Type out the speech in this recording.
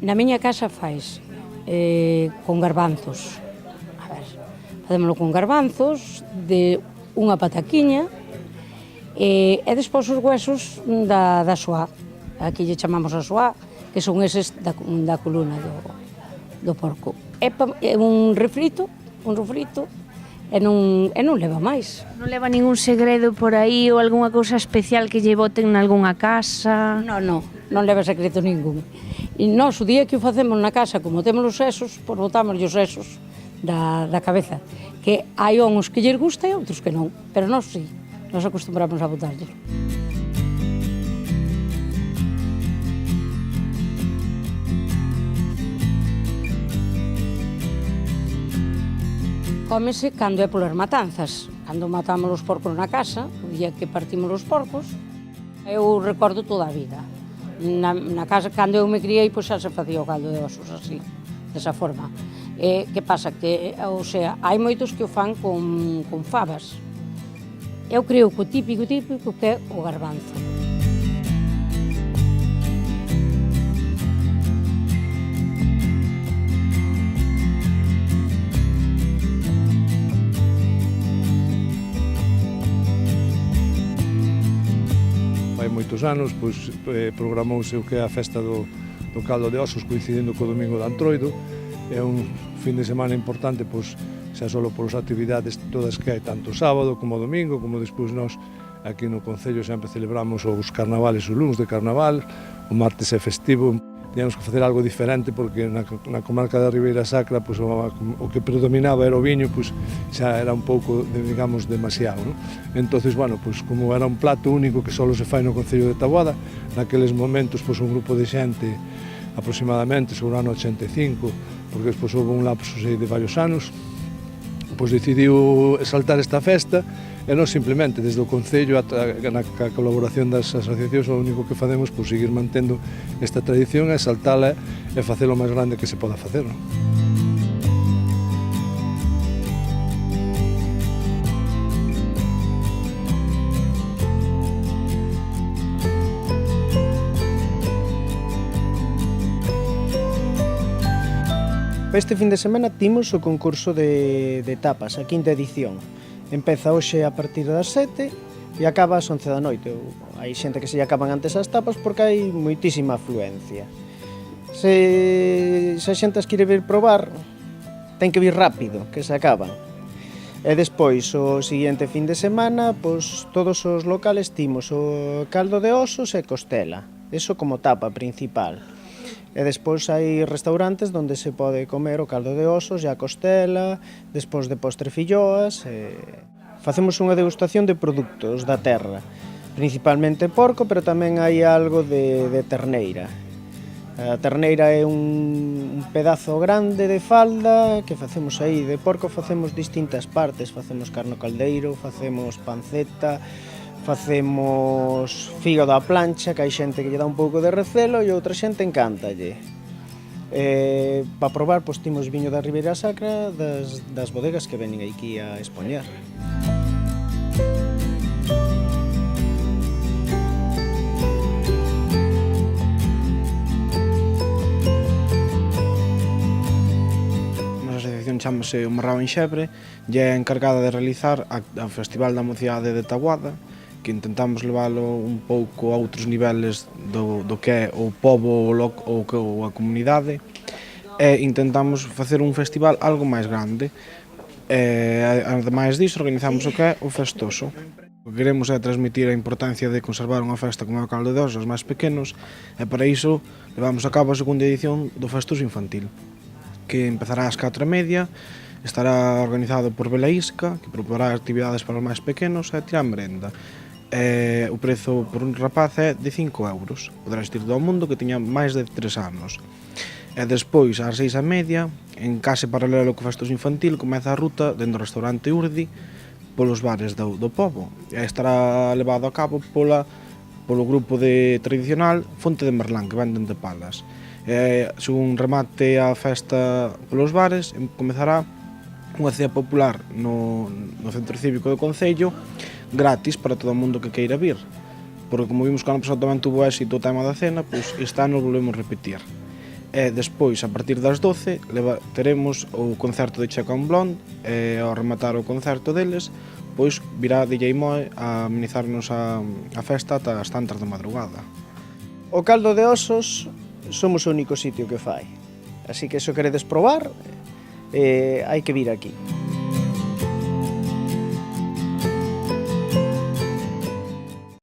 Na miña casa fais con garbanzos. A ver, facémolo con garbanzos de unha pataquiña e despois os huesos da xoá. Aquí lle chamamos a xoá, que son eses da columna do porco. É un refrito e non leva máis. Non leva ningún segredo por aí ou algunha cousa especial que lle boten nalgunha casa? Non leva secreto ningún. E nós, o día que o facemos na casa, como temos os sesos, pois botamos os sesos da cabeza. Que hai uns que lles gusta e outros que non, pero nós sí, nós acostumbramos a botarlles. Cómese cando é polas matanzas. Cando matamos os porcos na casa, o día que partimos os porcos, eu recordo toda a vida. Na casa, cando eu me criei, pois xa se facía o caldo de osos así, desa forma. Que pasa? Que, o sea, hai moitos que o fan con fabas. Eu creo que o típico que é o garbanzo. Hai moitos anos, programouse o que é a festa do caldo de osos coincidindo co domingo de Antroido. É un fin de semana importante, xa só polas actividades todas que hai, tanto sábado como domingo, como despois nós aquí no Concello sempre celebramos os carnavales, os luns de carnaval, o martes é festivo. Teníamos que facer algo diferente porque na comarca da Ribeira Sacra o que predominaba era o viño, xa era un pouco, digamos, demasiado, non? Entonces, como era un plato único que só se fai no Concello de Taboada, naqueles momentos un grupo de xente aproximadamente sobre o ano 85, porque despois houve un lapso de varios anos, decidiu exaltar esta festa e nós simplemente desde o Concello na colaboración das asociacións o único que facemos por seguir mantendo esta tradición é exaltala e facelo o máis grande que se poda facer, non? Este fin de semana timos o concurso de tapas, a quinta edición. Empeza hoxe a partir das 7 e acaba ás 11 da noite. Hai xente que se lle acaban antes as tapas porque hai moitísima afluencia. Se a xente as quere vir probar, ten que vir rápido, que se acaban. E despois, o seguinte fin de semana, todos os locales timos o caldo de osos e costela. Eso como tapa principal. E despois hai restaurantes onde se pode comer o caldo de osos e a costela, despois de postre filloas. Facemos unha degustación de produtos da terra, principalmente porco, pero tamén hai algo de terneira. A terneira é un pedazo grande de falda que facemos aí. De porco facemos distintas partes, facemos carne ao caldeiro, facemos panceta, facemos fígado á plancha, que hai xente que lle dá un pouco de recelo e outra xente encántalle. Para probar, timos viño da Ribeira Sacra das bodegas que venen aquí a expoñer. A asociación chamase O Marrao en Xebre e é encargada de realizar o Festival da Mocidade de Taboada, que intentamos leválo un pouco a outros niveles do que é o pobo ou a comunidade, e intentamos facer un festival algo máis grande. Ademais disso, organizamos o que é o festoso. O que queremos é transmitir a importancia de conservar unha festa como é o caldo de osos aos máis pequenos, e para iso levamos a cabo a segunda edición do festoso infantil, que empezará ás 4:30, estará organizado por Belaísca, que proporá actividades para os máis pequenos e tirar merenda. O prezo por un rapaz é de 5 euros. Poderá asistir todo o mundo que teña máis de 3 anos. E despois, ás 6:30, en case paralelo co festoso infantil, comeza a ruta dentro do restaurante Urdi polos bares do pobo. E estará levado a cabo polo grupo tradicional Fonte de Merlán, que venden de palas. Según remate a festa polos bares, comezará unha cea popular no Centro Cívico do Concello, gratis para todo o mundo que queira vir, porque como vimos que o ano pasado tamén tuvo éxito o tema da cena, este ano volvemos repetir. E despois, a partir das 12, teremos o concerto de Checa on Blonde, e ao rematar o concerto deles, pois virá DJ Moe a amenizarnos a festa ata as tantas da madrugada. O caldo de osos somos o único sitio que fai, así que se o queredes probar, hai que vir aquí.